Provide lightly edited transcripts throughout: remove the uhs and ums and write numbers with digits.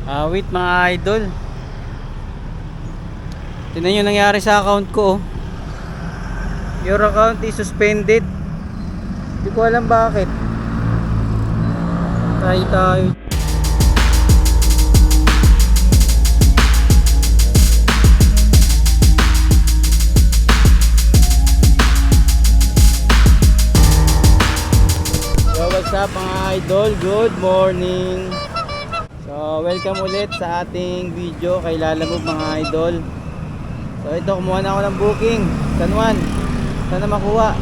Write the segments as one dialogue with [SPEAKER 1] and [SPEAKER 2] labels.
[SPEAKER 1] Wait mga idol. Tingnan nyo nangyari sa account ko. Your account is suspended. Hindi ko alam bakit. Try tayo. So what's up mga idol? Good morning. So welcome ulit sa ating video kay Lalamove mga idol. So ito, kumuha na ako ng booking San Juan. Sana makuha.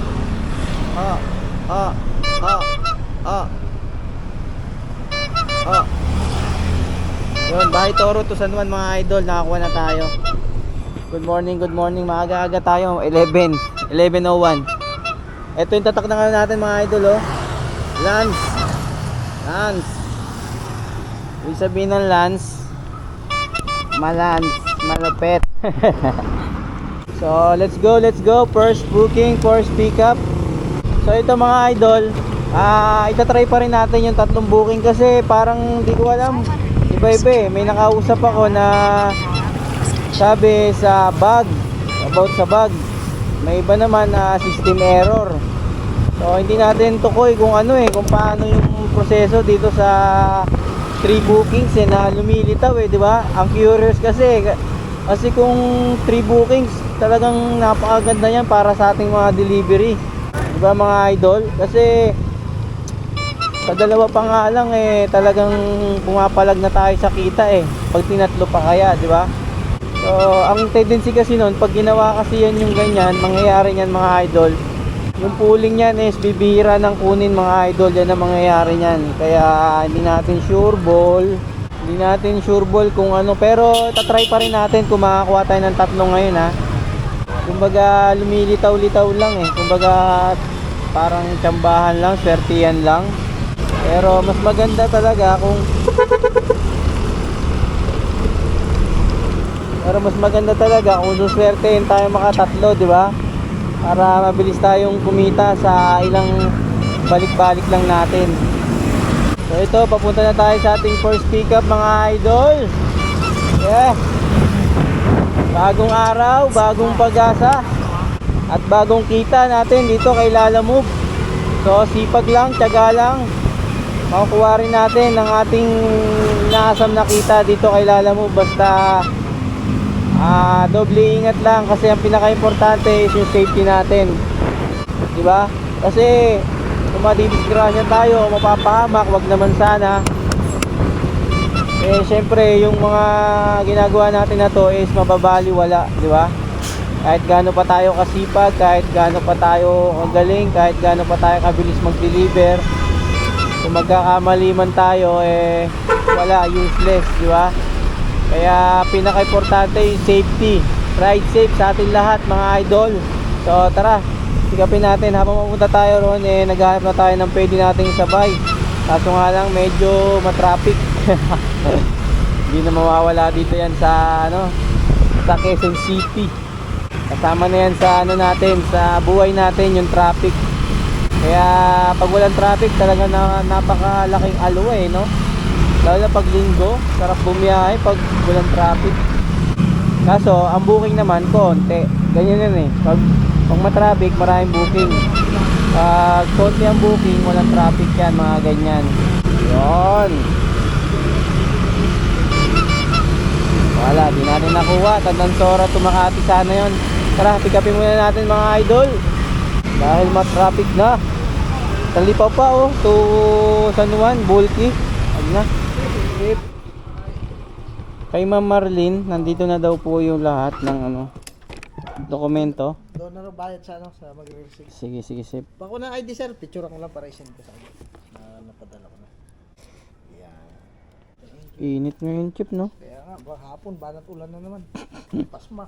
[SPEAKER 1] Yun, Bahay Toro to San Juan mga idol. Nakakuha na tayo. Good morning, maaga-aga tayo. 11:01. Ito yung tatak na natin mga idol, oh. Lance. Ibig sabihin ng Lance, malupet. So let's go. First booking, first pickup. So ito mga idol, itatry pa rin natin yung tatlong booking kasi parang hindi ko alam, iba-iba eh. May nakausap ako na sabi sa bag, about sa bag, may iba naman na system error. So hindi natin tukoy kung ano kung paano yung proseso dito sa 3 bookings na lumilitaw di ba? Ang curious kasi kung 3 bookings talagang napakaganda yan para sa ating mga delivery, di ba mga idol? Kasi sa dalawa pa nga lang talagang pumapalag na tayo sa kita pag tinatlo pa kaya, di ba? So ang tendency kasi noon, pag ginawa kasi yan yung ganyan, mangyayari yan mga idol, yung pooling yan bibihira ng kunin mga idol. Yan ang mangyayari nyan. Kaya hindi natin sure ball kung ano. Pero tatry pa rin natin kung makakuha tayo ng tatlo ngayon Kumbaga lumilitaw-litaw lang Kumbaga parang tsambahan lang, swertihan lang. Pero mas maganda talaga kung suswertehin tayo makatatlo, di ba? Para mabilis tayong kumita sa ilang balik-balik lang natin. So ito, papunta na tayo sa ating first pickup mga idol. Bagong araw, bagong pag-asa, at bagong kita natin dito kay Lalamove. So sipag lang, tiyaga lang, makukuha rin natin ng ating inaasam na kita dito kay Lalamove. Basta doble ingat lang kasi ang pinaka-importante is yung safety natin, di ba? Kasi kung madidisgrasya tayo, mapapahamak, wag naman sana. Syempre yung mga ginagawa natin na to is mababaliwala, di ba? Kahit gaano pa tayo kasipag, kahit gaano pa tayo kagaling, kahit gaano pa tayo kabilis mag-deliver, kung magkakamali man tayo wala, useless, di ba? Kaya pinaka-importante yung safety. Ride safe sa atin lahat mga idol. So tara, sikapin natin. Habang mapunta tayo roon naghahanap na tayo ng pwede nating sabay. Kaso nga lang medyo matraffic. Hindi na mawawala dito yan sa sa Quezon City. Kasama na yan sa natin, sa buhay natin yung traffic. Kaya pag walang traffic talaga napakalaking alwa no? Lalo na pag linggo, sarap bumiyahe pag walang traffic. Kaso ang booking naman konti. Ganyan yan pag matraffic, maraming booking. Pag konti ang booking, walang traffic yan, mga ganyan. Yun. Wala, di natin nakuha. Tandansora to Makati sana yun. Tara, pick upin muna natin mga idol, dahil matraffic na. Talipa pa to San Juan, bulky. Huwag na. Kay Ma'am Marlene, nandito na daw po yung lahat ng dokumento.
[SPEAKER 2] Doon na bayad sa sa magre-receive.
[SPEAKER 1] Sige, sip.
[SPEAKER 2] Bako na ID sir, picture ko lang para i-send ko sa inyo. Napadala ko na. Yan.
[SPEAKER 1] Init ngayon, Chip, no?
[SPEAKER 2] Kaya nga, hapon, banat ulan na naman. Pasma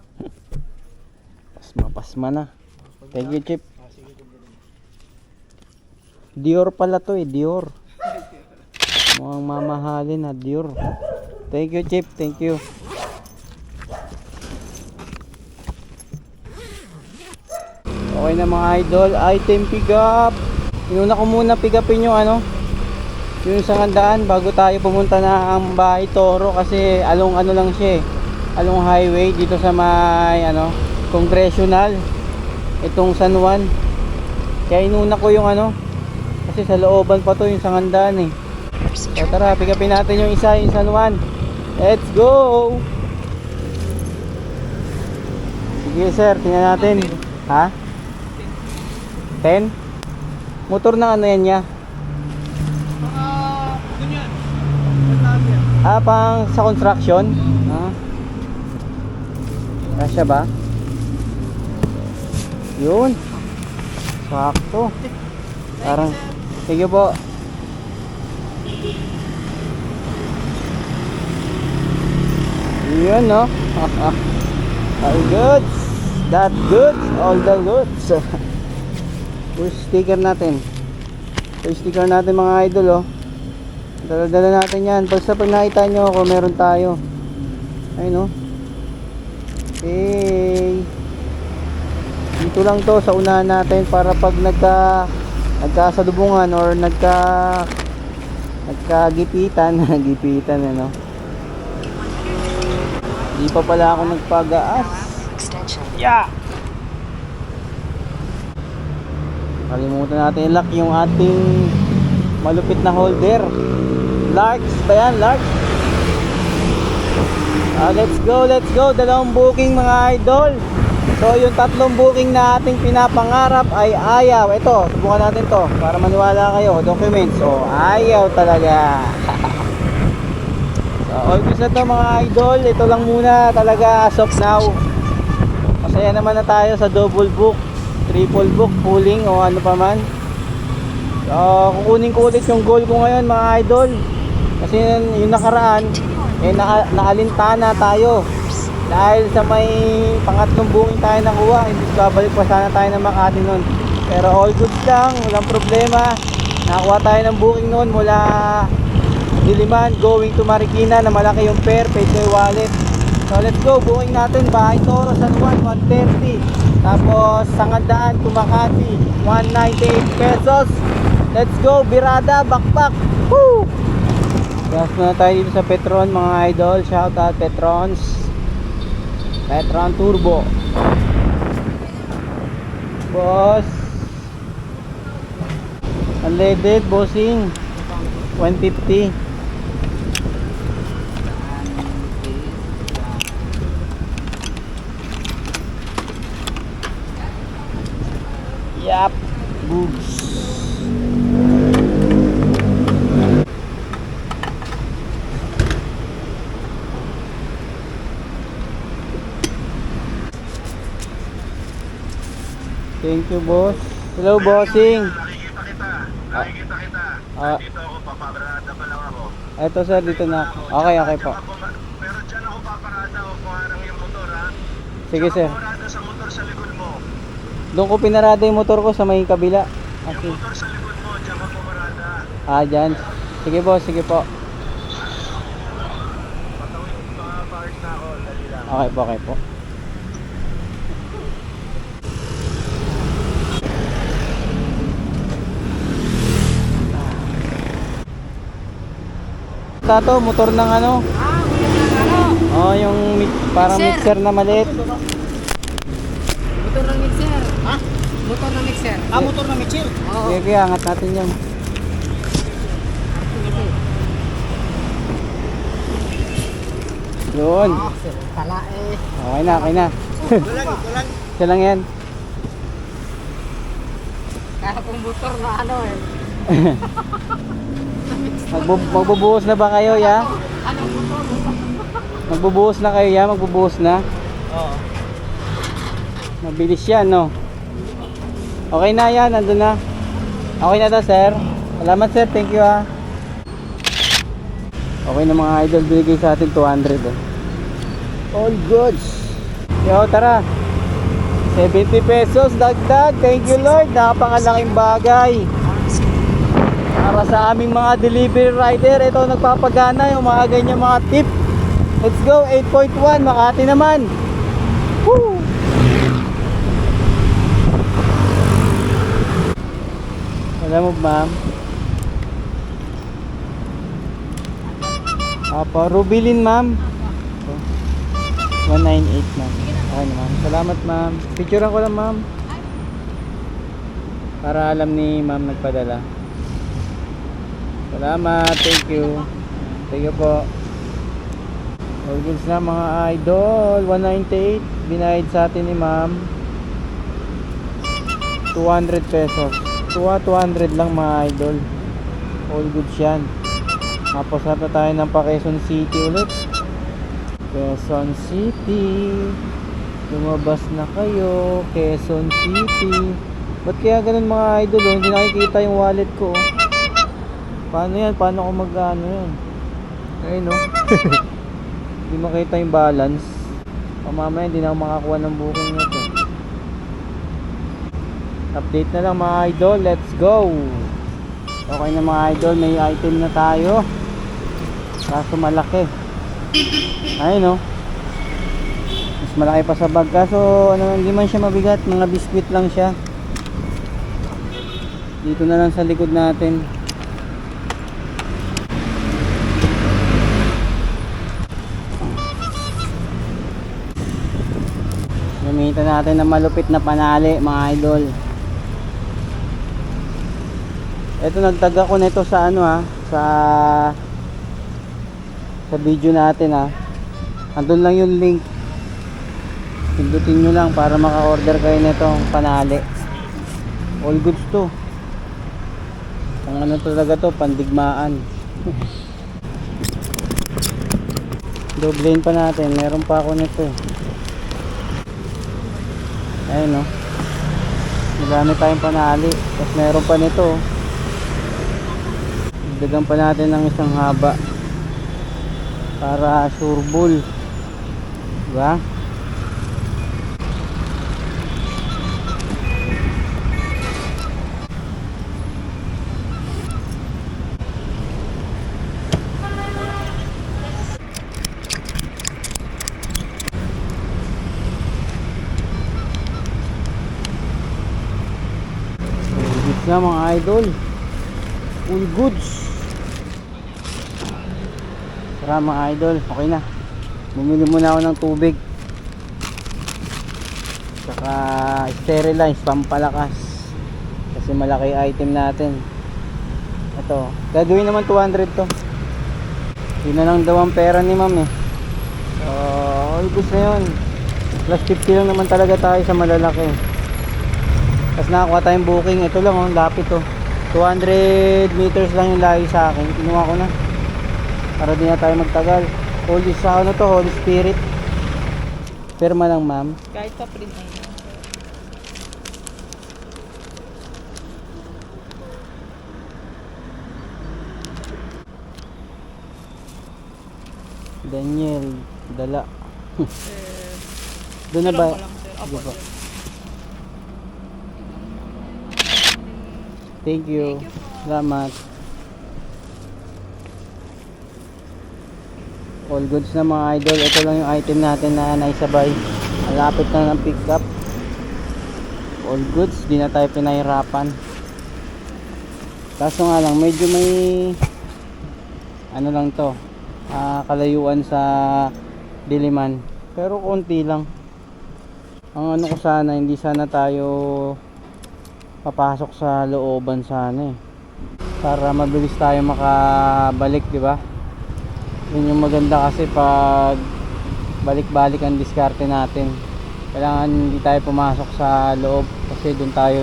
[SPEAKER 1] na. Thank you, Chip.
[SPEAKER 2] Sige, kumbulin.
[SPEAKER 1] Dior pala to Dior. Mukhang mamahalin na Dior. Thank you, Chip. Thank you. Okay na mga idol, item pick up. Inuna ko muna pick upin yung yung sangandaan bago tayo pumunta na ang Bahay Toro, kasi along ano lang siya along highway dito sa may Congressional, itong San Juan. Kaya inuna ko yung kasi sa looban pa to yung sangandaan So tara, pick upin natin yung isa, yung San Juan. Let's go! Sige sir, tingnan natin. Ha? 10? Motor na yan niya?
[SPEAKER 2] Ganyan.
[SPEAKER 1] Pang sa construction? Kasya ba? Yun. Sakto. Parang, sige po. Yun, no? All goods. That goods. All the goods. Push sticker natin. Push sticker natin mga idol, Dala-dala natin yan. Basta pag nakita nyo ako, meron tayo. Ayun, no? Okay. Dito lang to sa unahan natin para pag nagkasalubungan or nagkagipitan, gipitan Di pa pala ako nagpagaas. Yeah. Kalimutan natin i-lock yung ating malupit na holder. Larks ba yan? Larks? Let's go. Dalawang booking mga idol. So yung tatlong booking na ating pinapangarap ay ayaw. Ito, subukan natin to para maniwala kayo. Documents. So ayaw talaga. So all goods na to mga idol. Ito lang muna talaga as of now. Masaya naman na tayo sa double book, triple book, pooling o ano pa man. So kukunin ko ulit yung goal ko ngayon mga idol. Kasi yung nakaraan naalintana tayo dahil sa may pangatlong booking tayo nakuha. Hindi babalik pa sana tayo ng Makati nun, pero all goods lang, walang problema. Nakakuha tayo ng booking nun mula Diliman going to Marikina na malaki yung fare, paid by wallet. So let's go, booking natin Bahay Toro San Juan 130, tapos Sangandaan to Makati 198 pesos. Let's go, birada, backpack. Woo! Gas na tayo dito sa Petron mga idol. Shout out Petrons, Petron Turbo. Boss, unleaded bossing 150. Yap, boobs. Thank you, boss. Hello, bossing.
[SPEAKER 3] Nakikita kita. Dito ako, papabarada pa lang ako.
[SPEAKER 1] Eto sir, dito na. Okay po.
[SPEAKER 3] Pero dyan ako paparada o kuharang yung motor ha.
[SPEAKER 1] Sige sir.
[SPEAKER 3] Paparada sa motor sa likod mo.
[SPEAKER 1] Doon ko pinarada yung motor ko sa may kabila.
[SPEAKER 3] Yung
[SPEAKER 1] Okay.
[SPEAKER 3] motor sa likod mo, dyan ka paparada.
[SPEAKER 1] Dyan. Sige po, sige po.
[SPEAKER 3] Patawin pa park na ako, dali lang.
[SPEAKER 1] Okay po. Tato, motor ng yung parang mixer na maliit.
[SPEAKER 2] Motor ng mixer. Ha? Motor ng mixer. Motor ng mixer? Oo.
[SPEAKER 1] Sige, angat natin yan. Yun.
[SPEAKER 2] Kala
[SPEAKER 1] Okay na.
[SPEAKER 3] Ito lang.
[SPEAKER 1] Isa lang yan.
[SPEAKER 2] Kaya kung motor na
[SPEAKER 1] Magbubuhos na ba kayo, ya? Magbubuhos na kayo, ya? Magbubuhos na?
[SPEAKER 3] Oo.
[SPEAKER 1] Mabilis yan, no? Okay na yan, nandun na. Okay na to, sir. Salamat, sir. Thank you, ha. Okay na mga idol, binigay sa atin 200, All goods. Yo, tara. 70 pesos, dagdag. Thank you, Lord. Napakalaking bagay. Para sa aming mga delivery rider, ito nagpapagana yung mga ganyan mga tip. Let's go, 8.1, Makati naman. Woo! Alam mo, ma'am, Apo, Rubilin ma'am. 198 ma'am. Ayun ma'am. Salamat ma'am. Picturean ko lang ma'am. Para alam ni ma'am nagpadala. Salamat. Thank you. Thank you po. All goods na mga idol. 198. Binayad sa atin ni ma'am. 200 pesos. 200 lang mga idol. All goods yan. Tapos na tayo ng pa Quezon City ulit. Quezon City. Lumabas na kayo. Quezon City. Ba't kaya ganun mga idol? Oh? Hindi nakikita yung wallet ko. Oh. Paano yan? Paano ko mag-ano yan? Ayun oh. Hindi makita yung balance. Mamaya hindi na ako makakuha ng booking nito. Update na lang mga idol. Let's go. Okay na mga idol. May item na tayo. Kaso malaki. Ayun oh. Mas malaki pa sa bag. Kaso ano, hindi man siya mabigat. Mga biskwit lang siya. Dito na lang sa likod natin. Gamitan natin ng malupit na panali mga idol. Ito nagtag ako nito sa ano sa video natin andun lang yung link. Pindutin nyo lang para maka-order kayo nitong panali. All goods to. Ang ano talaga to, pandigmaan. Doblein pa natin, meron pa ako nito ayun marami tayong panali. Tapos meron pa nito dagdagan pa natin ng isang haba para sure bull, diba? Na mga idol, all goods. Tara mga idol, okay na. Bumili muna ako ng tubig saka sterilize, pampalakas kasi malaki item natin. Ito, gagawin naman 200 to. Yun na lang daw ang pera ni ma'am so all goods na yun. Plus 50 lang naman talaga tayo sa malalaki. Tapos nakakuha tayong booking. Ito lang lapit 200 meters lang yung layo sa akin. Kinuha ko na para di na tayo magtagal. Holy sa ano to, Holy Spirit. Perma lang ma'am.
[SPEAKER 4] Kahit pa print na yun.
[SPEAKER 1] Daniel Dala. Doon na ba?
[SPEAKER 4] Apo,
[SPEAKER 1] Diba? Thank you. Salamat. All goods na mga idol. Ito lang yung item natin na naisabay. Malapit na ng pick up. All goods. Di na tayo pinahirapan. Kaso nga lang medyo may ano lang to, kalayuan sa Diliman. Pero konti lang. Ang ano ko sana, hindi sana tayo papasok sa looban sana para mabilis tayo makabalik, di ba? Yun yung maganda kasi pag balik-balik ang diskarte natin. Kailangan hindi tayo pumasok sa loob kasi doon tayo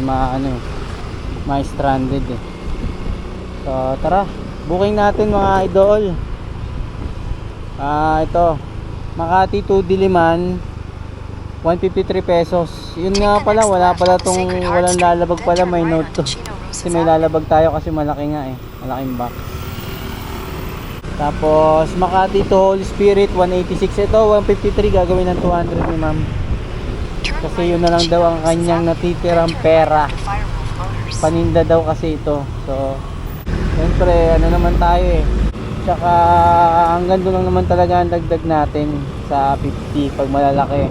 [SPEAKER 1] ma-stranded So tara, booking natin mga idol. Ito, Makati to Diliman, 153 pesos. Yun nga pala, wala pala tong walang lalabag pala, may note to. Kasi may lalabag tayo kasi malaki nga malaking box. Tapos Makati to Holy Spirit, 186. Ito 153, gagawin ng 200 ni ma'am. Kasi yun na lang daw ang kanyang natitirang pera. Paninda daw kasi ito. So siyempre ano naman tayo tsaka hanggang doon lang naman talaga ang dagdag natin sa 50 pag malalaki.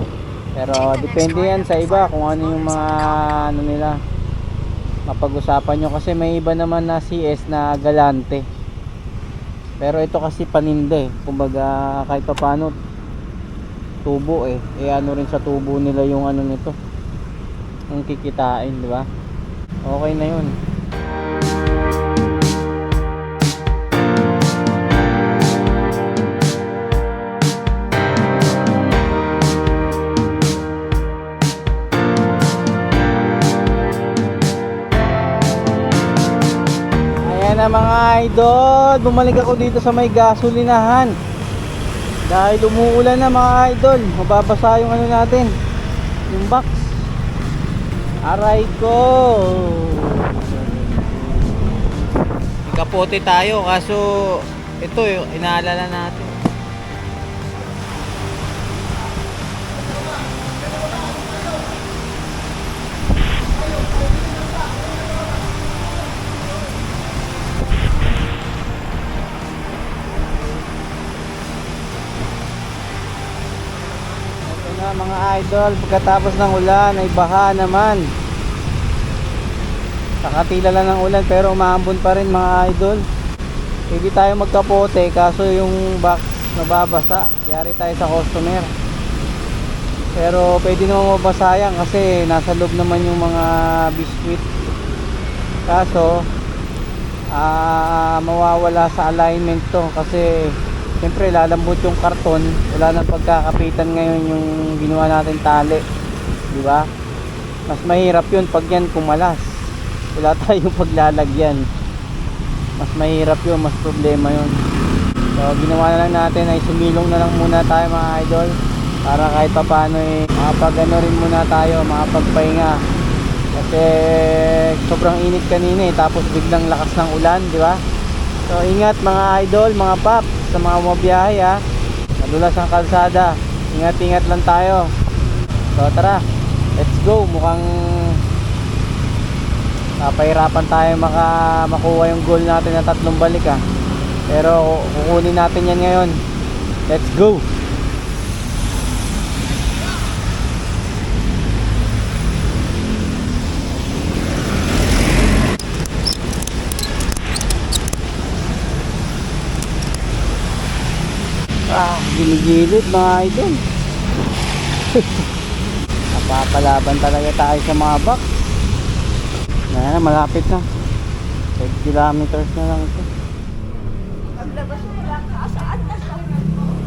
[SPEAKER 1] Pero depende yan sa iba kung ano yung mga ano nila mapag-usapan nyo, kasi may iba naman na CS na galante. Pero ito kasi paninda eh. Kumbaga kahit pa paano tubo eh. Eh ano rin sa tubo nila yung ano nito. Yung kikitain, di ba? Okay na yun. Ayan na mga idol, bumalik ako dito sa may gasolinahan dahil umuulan na mga idol. Mababasa yung ano natin, yung box. Aray ko, kapote tayo kaso ito yung inaalala natin. Mga idol, pagkatapos ng ulan ay baha naman. Nakatila lang ng ulan pero umaambon pa rin mga idol. Hindi tayo magkapote kaso yung box nababasa. Yari tayo sa customer. Pero pwede naman mabasayan kasi nasa loob naman yung mga biscuit. Kaso mawawala sa alignment to kasi siyempre lalambot yung karton, wala nang pagkakapitan ngayon yung ginawa natin tali, di ba? Mas mahirap yun pag yan kumalas, wala tayong paglalagyan, mas mahirap yun, mas problema yun. So ginawa na lang natin ay sumilong na lang muna tayo mga idol para kahit pa paano eh makapag ano rin muna tayo, makapagpahinga kasi sobrang init kanina eh, tapos biglang lakas ng ulan, di ba? So ingat mga idol, mga pap, sa mga bumabiyahe ha, madulas ang kalsada, ingat-ingat lang tayo. So tara, let's go. Mukhang napahirapan tayo makuha yung goal natin na 3 balik ha, pero kukunin natin yan ngayon. Let's go. Gilid-gilid mga idol. Napapalaban talaga tayo sa mga box. Ayan, malapit na 5 kilometers na lang ito.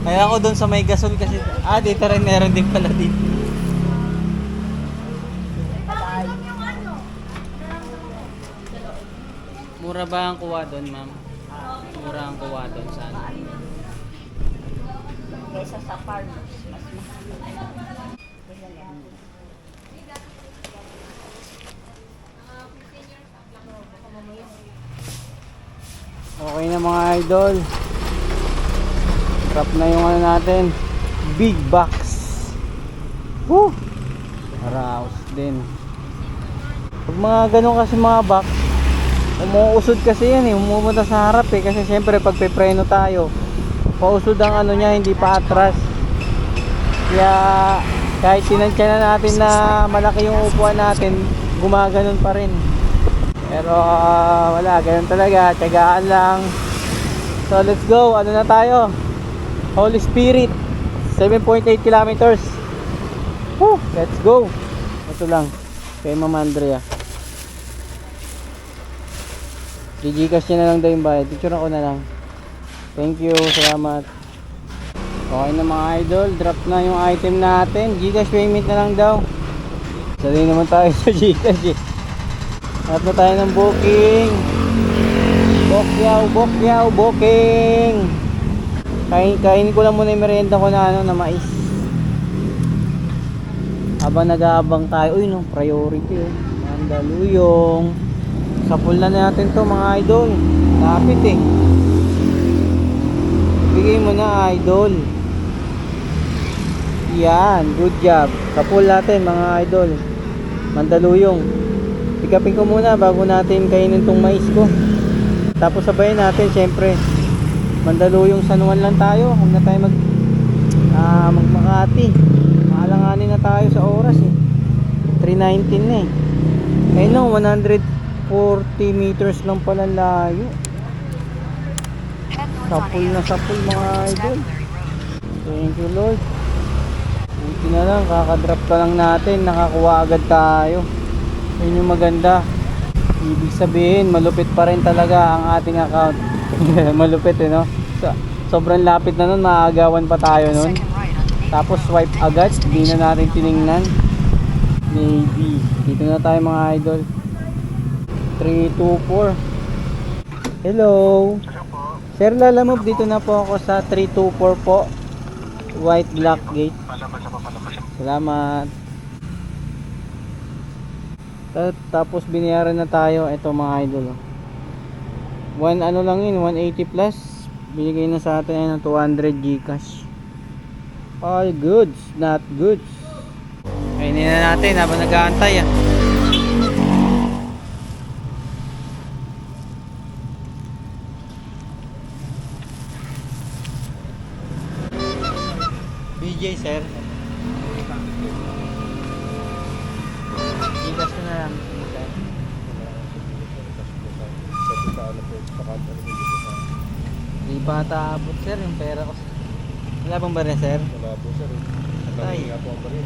[SPEAKER 1] Kaya ako doon sa may gasol kasi dito rin meron din pala dito. Mura ba ang kuha doon, ma'am? Mura ang kuha doon sana.
[SPEAKER 4] Kaysa sa farmers, mas mahal.
[SPEAKER 1] Okay na mga idol. Drop na yung ano natin, big box. Woo! Araos din. Pag mga ganun kasi mga box, umuusod kasi yan eh, umumunta sa harap eh, kasi syempre pag pepreno tayo, pausod ang ano niya, hindi pa atras. Kaya kahit tinansya na natin na malaki yung upuan natin, gumaganon pa rin. Pero wala, ganun talaga, tiyagaan lang. So let's go, ano na tayo, Holy Spirit, 7.8 kilometers. Woo, let's go. Ito lang kay Mama Andrea, Gcash niya na lang daw yung bayad, picture ako na lang. Thank you, salamat. Okay na mga idol, drop na yung item natin. Gcash payment na lang daw. Sali naman tayo sa Gcash eh. Hanap na tayo ng booking. Bokyaw, booking. Kainin ko lang muna yung merienda ko na ano, na mais. Habang nag-aabang tayo, uy no, priority oh. Mandaluyong. Sa pool na natin to mga idol. Lapit eh. Bigay mo na idol. Yan, good job. Sa pool natin mga idol, Mandaluyong. Pick upin ko muna bago natin kainin tong mais ko. Tapos sabayin natin syempre Mandaluyong, San Juan lang tayo. Huwag na tayo magmakati. Maalanganin na tayo sa oras eh. 3:19 na eh. Ayun no, 140 meters lang pala layo. Sapul na sapul mga idol. Thank you Lord. Buti na lang, kakadrop ka lang natin, nakakuha agad tayo. Yun yung maganda. Ibig sabihin, malupit pa rin talaga ang ating account. Malupit no? Sobrang lapit na nun, maaagawan pa tayo nun. Tapos swipe agad, hindi na natin tiningnan. Maybe. Dito na tayo mga idol. 324. Hello. Sir, lalamove dito na po ako sa 324 po. White Black Gate. Salamat. Tapos binayaran na tayo. Ito mga idol. Ano lang yun, 180 plus. Binigay na sa atin ng 200 Gcash. All goods, not goods. Kainin na natin habang nag-aantay ah. BJ sir. Gcash ko na lang. Di pa taabot sir yung pera ko. Wala bang barya sir?
[SPEAKER 3] Wala po sir.
[SPEAKER 1] Ay.
[SPEAKER 3] Nga po ang bari.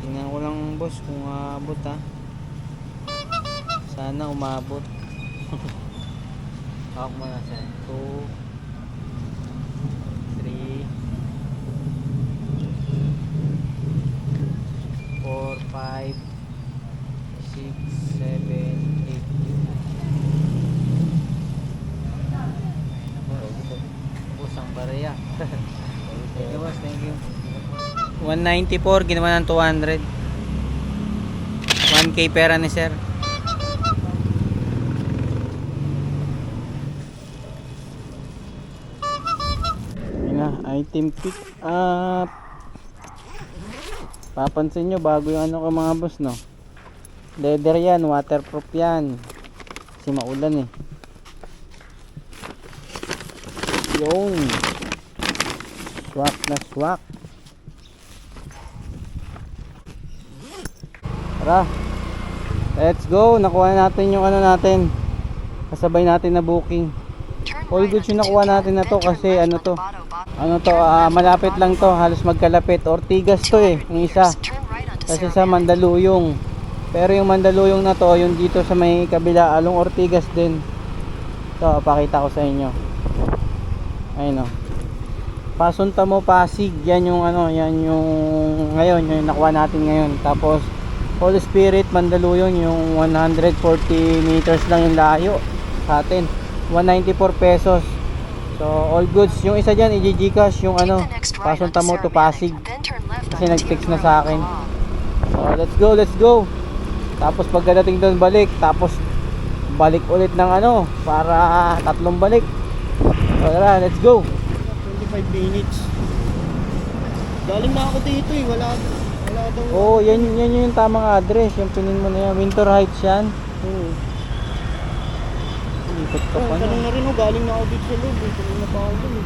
[SPEAKER 1] Tingnan ko lang boss kung aabot ha. Sana umabot. Hawak mo na sir. 2 3 4 5 6 7 8. Busang barya. Thank you boss, thank you. 194 ginawa ng 200. 1k pera ni sir. Yun na, item pick up. Papansin nyo bago yung ano ko mga boss no. Leather yan, waterproof yan. Kasi maulan eh. Yun. Swak na swak. Tara. Let's go. Nakuha natin yung ano natin. Kasabay natin na booking. All goods yung nakuha natin na to kasi ano to. Malapit lang to. Halos magkalapit. Ortigas to eh. Yung isa. Kasi sa Mandaluyong. Pero yung Mandaluyong na to, yung dito sa may kabila, along Ortigas din. So, pakita ko sa inyo. Ayun o. Pasunta mo Pasig. Yan yung ano, yan yung ngayon, yung nakuha natin ngayon. Tapos Holy Spirit, Mandaluyong, yung 140 meters lang yung layo sa atin. 194 pesos. So, all goods. Yung isa dyan, i-Gcash yung ano, pasunta mo to Pasig. Kasi nag-text na sa akin. So, let's go, let's go. Tapos pagdating doon, balik. Tapos, balik ulit ng ano, para tatlong balik. So, tara, let's go.
[SPEAKER 2] 25 minutes. Galing na ako dito eh. Wala daw.
[SPEAKER 1] Oh, yan yung tamang address. Yung pinin mo na yan. Winter Heights yan.
[SPEAKER 2] Oo.
[SPEAKER 1] Ikot ka pa
[SPEAKER 2] Ganun
[SPEAKER 1] na.
[SPEAKER 2] na rin oh. Galing na ako dito sa loob. Galing na pa ako dun eh.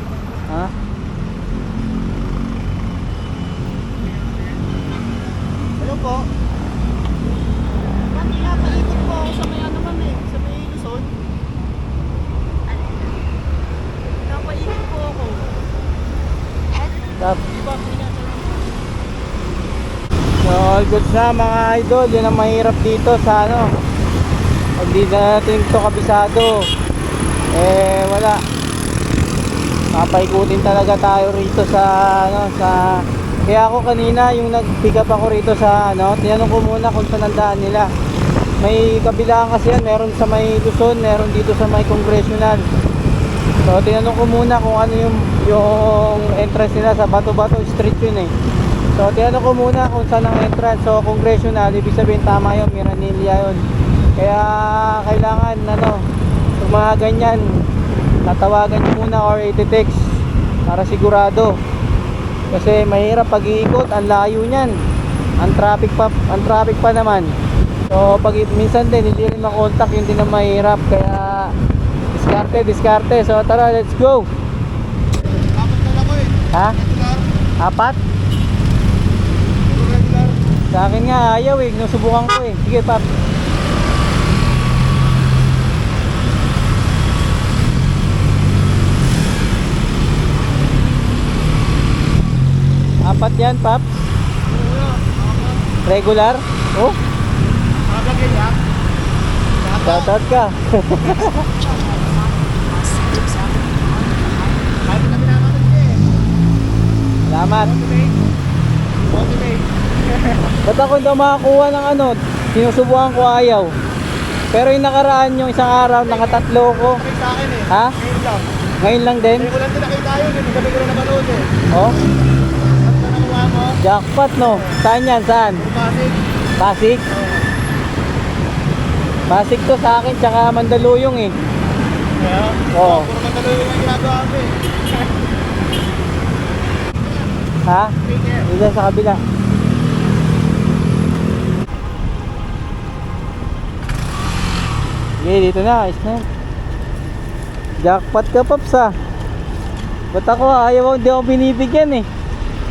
[SPEAKER 1] Ha?
[SPEAKER 2] Hello po. Ba't pinapaikot po ako sa may ano man eh? Sa may Luzon? Pinapaikot po ako.
[SPEAKER 1] Stop.
[SPEAKER 2] Di ba pinapaikot?
[SPEAKER 1] So, all goods na mga idol. Yun ang mahirap dito sa ano. Pag di natin ito kabisado, wala. Papaikutin talaga tayo rito sa ano, sa kaya ako kanina yung nag-pick up ako rito sa ano, tinanong ko muna kung saan ang daan nila. May kabilaan kasi yan, meron sa may Luzon, meron dito sa may Congressional. So tinanong ko muna kung ano yung entrance nila sa Bato-Bato Street yun eh. So tinanong ko muna kung saan ang entrance. So Congressional, ibig sabihin tama yun, Miranilla yun. Kaya kailangan ano, kung mga ganyan, tatawagan nyo muna or iti-text para sigurado. Kasi mahirap pag iikot, ang layo niyan. Ang traffic pa naman. So pag minsan din hindi rin makontak, yun din ang mahirap. Kaya diskarte. So tara, let's go.
[SPEAKER 2] Apat na lang ko eh.
[SPEAKER 1] Ha?
[SPEAKER 2] Regular.
[SPEAKER 1] 4?
[SPEAKER 2] Regular.
[SPEAKER 1] Sa akin nga ayaw eh, nusubukan ko eh. Sige pap. Apat yan, Paps? Regular? Oh,
[SPEAKER 2] Magalagay niya.
[SPEAKER 1] shoutout ka.
[SPEAKER 2] Kahit kami nakakagod niya eh.
[SPEAKER 1] Salamat.
[SPEAKER 2] Motivate.
[SPEAKER 1] Ba't ako daw makakuha ng ano? Sinusubukan ko ayaw. Pero yung nakaraan yung isang araw, nakatatlo ko.
[SPEAKER 2] Kami sa akin eh.
[SPEAKER 1] Ha?
[SPEAKER 2] Ngayon lang.
[SPEAKER 1] Ngayon lang din?
[SPEAKER 2] Hindi ko lang din nakita yun eh. Gabi ko na napanood eh.
[SPEAKER 1] Oh,
[SPEAKER 2] At na nakuha mo.
[SPEAKER 1] jackpot no. Saan yan? Saan?
[SPEAKER 2] Pasig.
[SPEAKER 1] Pasig? Pasig to sa akin, tsaka Mandaluyong eh.
[SPEAKER 2] Kaya?
[SPEAKER 1] Oo.
[SPEAKER 2] Puro matalo yung ginagawa ko eh.
[SPEAKER 1] Ha?
[SPEAKER 2] Take care.
[SPEAKER 1] Dito sa kabila. Okay, dito na. Ayos na. Jackpot ka, Paps ah. Ba't ako ayaw, hindi ako binibigyan eh.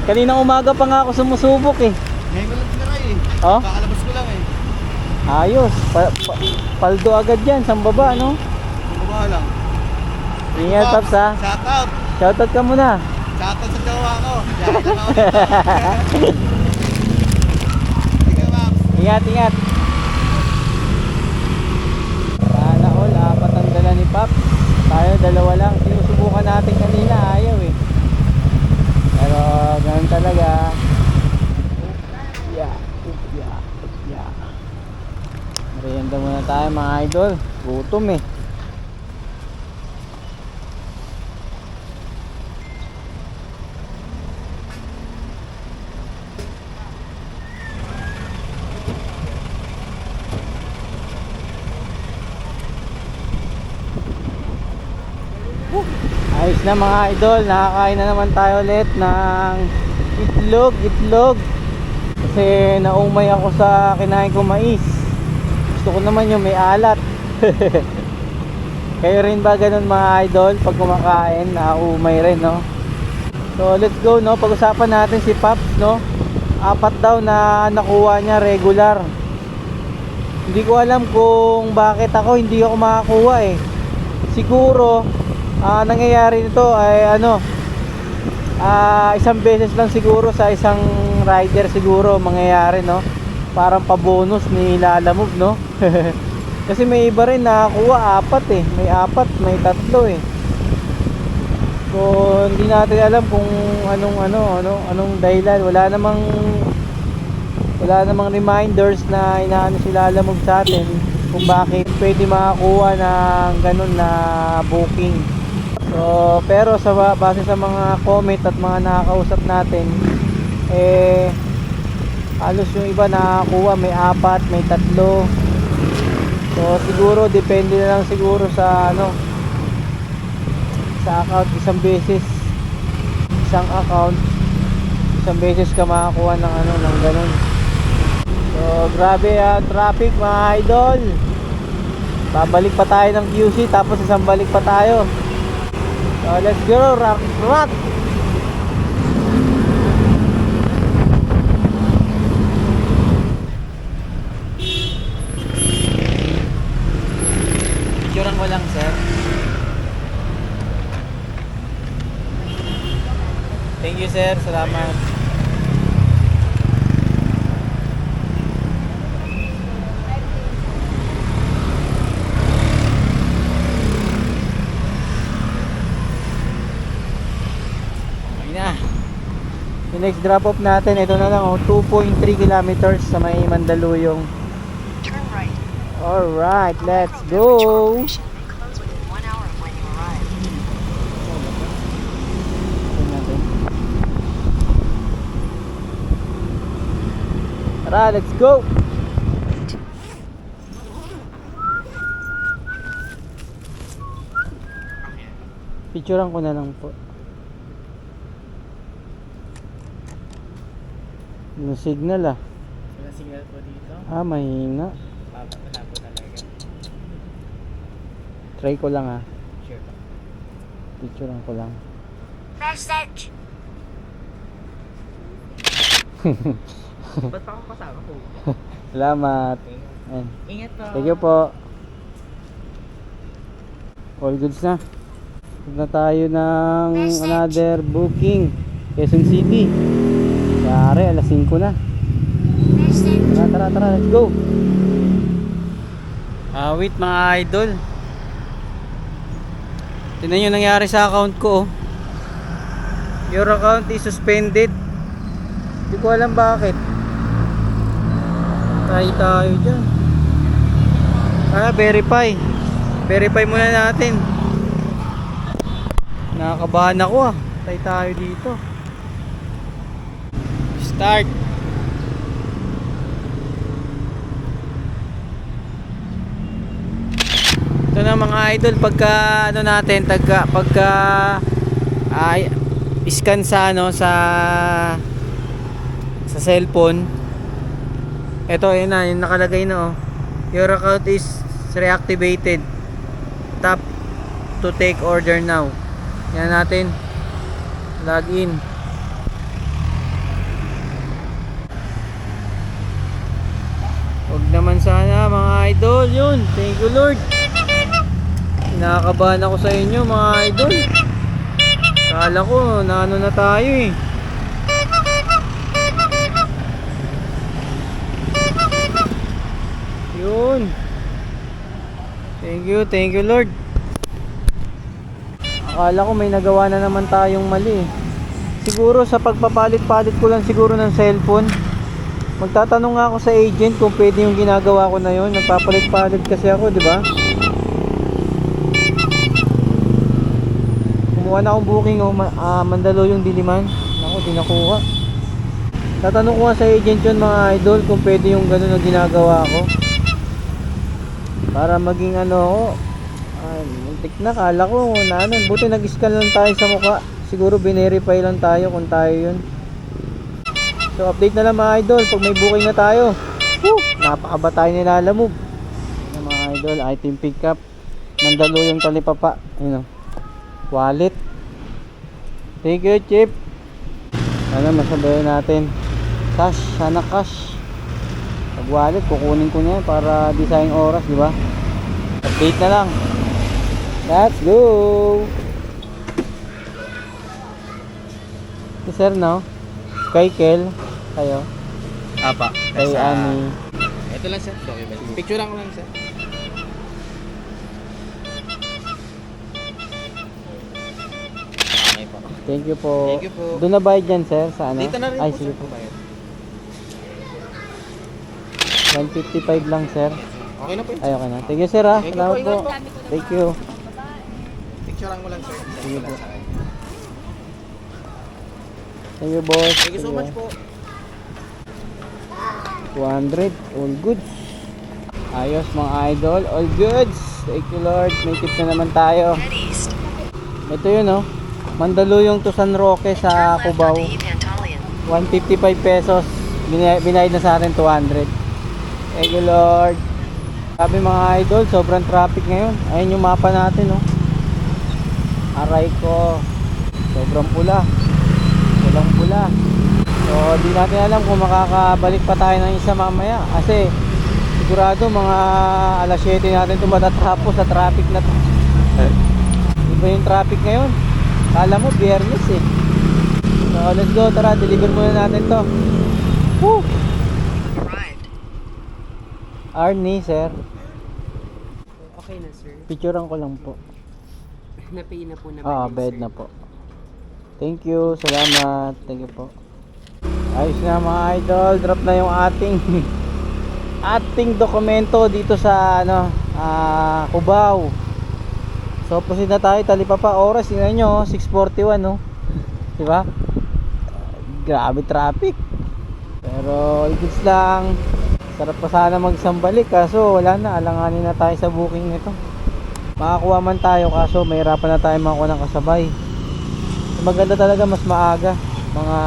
[SPEAKER 1] Kaninang umaga pa nga ako sumusubok eh.
[SPEAKER 2] Ngayon ko lang tinaray eh.
[SPEAKER 1] Oh?
[SPEAKER 2] Kakalabas ko lang eh.
[SPEAKER 1] Ayos. Paldo agad yan, sa baba, no?
[SPEAKER 2] Bumaba lang.
[SPEAKER 1] Ingat, Paps ha.
[SPEAKER 2] Shout out.
[SPEAKER 1] Shoutout ka muna.
[SPEAKER 2] Shout out sa jowa ko. Shout out ako dito. Sige, Maps.
[SPEAKER 1] Ingat, ingat. Sana all, apat ang dala ni Paps. Tayo, dalawa lang. Sinusubukan natin kanina, ayaw eh. Pero, ganun talaga. Yeah, yeah, yeah. Merienda muna tayo mga idol. Gutom eh. Ayos na mga idol, nakakain na naman tayo ulit ng itlog. Kasi naumay ako sa kinain ko mais. Gusto ko naman yung may alat. Kayo rin ba ganun mga idol? Pag kumakain, naumay rin, no? So let's go, no? Pag-usapan natin si Paps, no? 4 daw na nakuha niya regular. Hindi ko alam kung bakit ako hindi ako makakuha eh. Siguro nangyayari nito ay isang beses lang siguro sa isang rider siguro mangyayari, no? Parang pa-bonus ni Lalamove, no? Kasi may iba rin nakakuha 4 eh. May 4, may 3 eh. So hindi natin alam kung anong dahilan. Wala namang reminders na inaano si Lalamove sa atin kung bakit pwede makakuha ng ganun na booking. So, pero base sa mga comment at mga nakakausap natin, halos yung iba nakakuha, may 4, may 3. So, siguro depende na lang siguro sa sa account. Isang beses ka makakuha ng ng ganun. So, grabe traffic mga idol. Babalik pa tayo ng QC, tapos isang balik pa tayo. So let's go, rock. Picturean ko lang, sir. Thank you, sir. Salamat. Yung next drop off natin, ito na lang 2.3 kilometers sa may Mandaluyong.
[SPEAKER 5] Turn right.
[SPEAKER 1] Alright, let's go.
[SPEAKER 5] Mission may close within 1 hour of when you arrive.
[SPEAKER 1] Tingnan natin. Tara, let's go. Picturean ko na lang po. Yung signal
[SPEAKER 2] Wala signal po dito.
[SPEAKER 1] mahina.
[SPEAKER 2] Wala po talaga.
[SPEAKER 1] Try ko lang
[SPEAKER 2] Sure po.
[SPEAKER 1] Picturean ko lang.
[SPEAKER 5] Message!
[SPEAKER 2] Ba't pa ako kasama po?
[SPEAKER 1] Salamat. Ayan.
[SPEAKER 2] Ingat po.
[SPEAKER 1] Thank you po. All goods na. Huwag na tayo ng another booking. Quezon City. Yari, alas 5 na. Tara, let's go. Wait mga idol. Tingnan nyo nangyari sa account ko. Your account is suspended. Hindi ko alam bakit. Try tayo dyan. Verify. Verify muna natin. Nakakabahan ako Try tayo dito. Start. Ito na mga idol, pagka ano natin, pagka scan sa sa cellphone. Ito yun na, yung nakalagay na your account is reactivated. Tap to take order now. Yan natin. Login. Huwag naman sana mga idol. Yun, thank you Lord. Nakakabahan ako sa inyo mga idol. Kala ko na ano na tayo Yun. Thank you Lord. Akala ko may nagawa na naman tayong mali Siguro sa pagpapalit-palit ko lang siguro ng cellphone. Magtatanong nga ako sa agent kung pwede yung ginagawa ko na yun. Nagpapalit-palit kasi ako, di ba? Kumuha na akong booking Mandaluyong Diliman. Naku, di nakuha. Tatanong ko nga sa agent yun mga idol kung pwede yung ganun na ginagawa ko. Para maging ano ako. Muntik na, kala ko na ano. Buti nag-scan lang tayo sa mukha. Siguro binerify lang tayo kung tayo yun. So update na lang mga idol pag may booking na tayo. Napakaba tayo nilalamove. Mga idol, item pickup Mandaluyong Talipapa. Ayun wallet. Thank you Chip. Sana masabayan natin. Cash, sana cash. Pag wallet kukunin ko niya para di sayang oras, di ba? Update na lang. Let's go. Si sir no? Kay Kel kayo.
[SPEAKER 2] Apa.
[SPEAKER 1] Kay Ani.
[SPEAKER 2] Ito lang sir. Picture lang sir. Okay po.
[SPEAKER 1] Thank you po.
[SPEAKER 2] Thank you po.
[SPEAKER 1] Doon na bayad dyan sir sa ano?
[SPEAKER 2] Dito na rin
[SPEAKER 1] Ay,
[SPEAKER 2] po
[SPEAKER 1] sige
[SPEAKER 2] sir.
[SPEAKER 1] po. 155 lang sir.
[SPEAKER 2] Okay na po yun.
[SPEAKER 1] Ay, okay na. Thank you sir ha.
[SPEAKER 2] Thank you
[SPEAKER 1] Salamat
[SPEAKER 2] po,
[SPEAKER 1] po.
[SPEAKER 2] ingat
[SPEAKER 1] Thank you.
[SPEAKER 2] Picture lang mo lang sir.
[SPEAKER 1] Sige po. Thank you boss.
[SPEAKER 2] Thank you so much po.
[SPEAKER 1] 200. All goods. Ayos mga idol. All goods. Thank you Lord. May tip na naman tayo.
[SPEAKER 5] Head east.
[SPEAKER 1] Ito yun Mandaluyong to San Roque sa
[SPEAKER 5] Turn left
[SPEAKER 1] Cubao.
[SPEAKER 5] onto Evanthalion.
[SPEAKER 1] 155 pesos. Binayad na sa atin 200. Thank you Lord. Sabi mga idol, sobrang traffic ngayon. Ayun yung mapa natin Aray ko. Sobrang pula. Walang pula. So di natin alam kung makakabalik pa tayo ng isa mamaya. Kasi sigurado mga alas 7 natin ito matatapos sa traffic na to. Iba yung traffic ngayon. Kala mo biyernes So let's go, tara, deliver muna natin to. Woo!
[SPEAKER 5] Arrived.
[SPEAKER 1] Arnie, sir.
[SPEAKER 4] Okay na, sir.
[SPEAKER 1] Picturean ko lang po.
[SPEAKER 4] Napay na po naman.
[SPEAKER 1] Bed na po. Thank you, salamat. Thank you po. Ayos na mga idol, drop na yung ating dokumento dito sa Cubao. So proceed na tayo, Talipapa. Oras, tingnan nyo, 6:41 diba? Grabe traffic. Pero goods lang. Sarap pa sana magsambalik, kaso wala na, alanganin na tayo sa booking nito. Makakuha man tayo, kaso mahirapan na tayo makakuha ng kasabay. Maganda talaga mas maaga, mga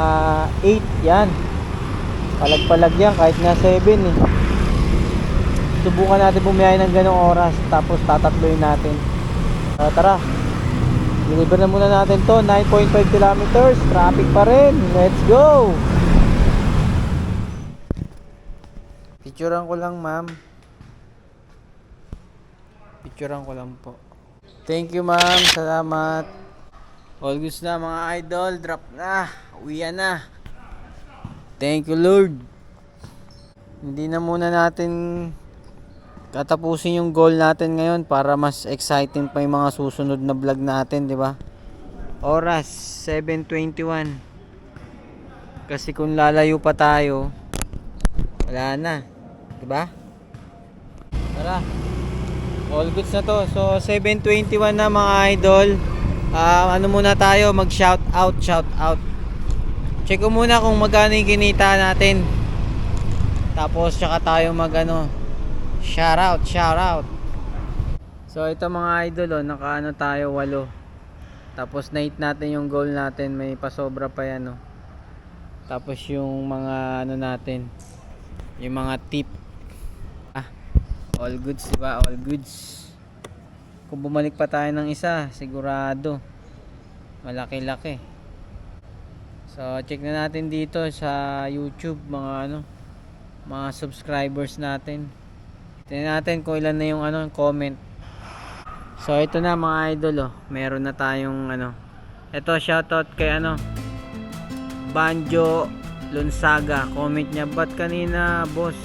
[SPEAKER 1] 8 yan, palag-palag yan, kahit nga 7 subukan natin bumiyahe ng ganong oras, tapos tatatloyin natin. Tara, deliver na muna natin to. 9.5 kilometers, traffic pa rin. Let's go. Picturean ko lang ma'am. Picturean ko lang po. Thank you ma'am, salamat. All goods na mga idol, drop na, uwian na. Thank you Lord. Hindi na muna natin katapusin yung goal natin ngayon para mas exciting pa yung mga susunod na vlog natin, di ba? Oras 7:21. Kasi kung lalayo pa tayo, wala na, di ba? Tara. All goods na to. So 7:21 na mga idol. Ano muna tayo, mag shout out. Check ko muna kung magkano yung kinita natin. Tapos tsaka tayo mag shout out. So ito mga idol, nakaano tayo 8. Tapos na-hit natin yung goal natin, may pasobra pa yan Tapos yung mga natin, yung mga tip. All goods, diba? All goods. Kung bumalik pa tayo ng isa, sigurado malaki-laki. So check na natin dito sa YouTube mga mga subscribers natin. Tingnan natin kung ilan na yung comment. So ito na mga idol, meron na tayong Ito shoutout kay Banjo Lunsaga. Comment niya, "Ba't kanina boss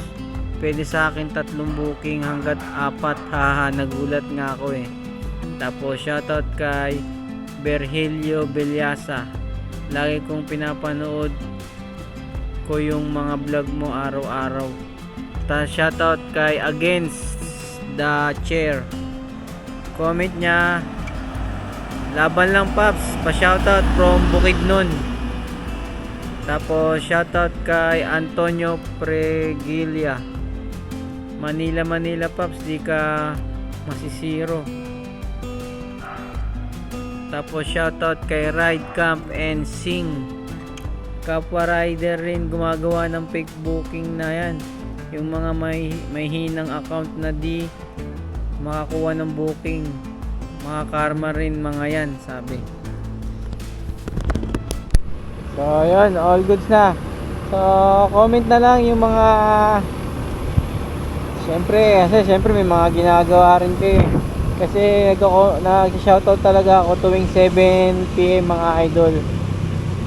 [SPEAKER 1] pwede sa akin 3 booking hanggat 4, haha, nagulat nga ako eh." Tapos shoutout kay Berhelio Belyasa. "Lagi kong pinapanood ko yung mga vlog mo araw-araw." Tapos shoutout kay Against the Chair. Comment niya, "Laban lang Paps, pa-shoutout from Bukidnon." Tapos shoutout kay Antonio Pregilla. Manila Paps, di ka masisiro." Tapos shoutout kay Ride Camp and Sing. Kapwa rider rin gumagawa ng fake booking na yan. Yung mga may hinang account na di makakuha ng booking. Mga karma rin mga yan, sabi. So yun, all goods na. So comment na lang yung mga Siyempre may mga ginagawa rin kayo. Kasi nag-shoutout talaga ako tuwing 7 PM mga idol.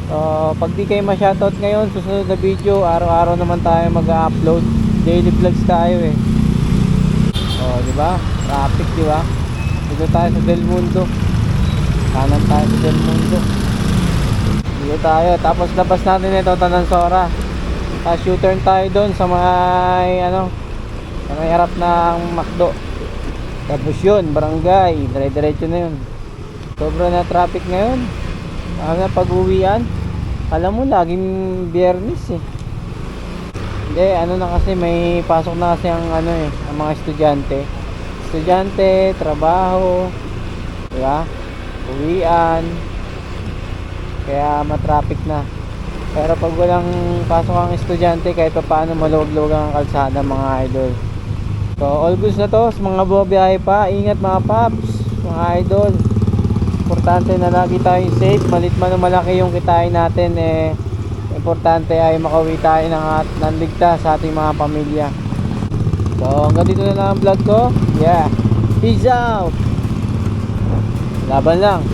[SPEAKER 1] So pag di kayo ma-shoutout ngayon, susunod na video, araw-araw naman tayo mag-upload. Daily vlogs tayo eh. Oh, di ba? Traffic, di ba? Dito tayo sa Del Mundo. Kanan tayo sa Del Mundo. Dito tayo. Tapos labas natin ito, Tanansora. Tapos U-turn tayo doon sa may sa may harap ng McDo. Tapos yun, barangay, dire-diretso na yun. Sobra na traffic ngayon. Na pag-uwian. Alam mo, laging Biyernes eh. Hindi, na kasi may pasok na kasi ang ang mga estudyante, trabaho, diba? Uwian. Kaya matraffic na. Pero pag walang pasok ang estudyante, kahit pa paano maluwag-luwag ang kalsada mga idol. So all goods na to sa mga bumabiyahe pa. Ingat mga paps, mga idol. Importante na lagi tayong safe. Malit man o malaki yung kitain natin, importante ay makauwi tayo ng ligtas sa ating mga pamilya. So hanggang dito na lang ang vlog ko. Yeah, peace out. Laban lang.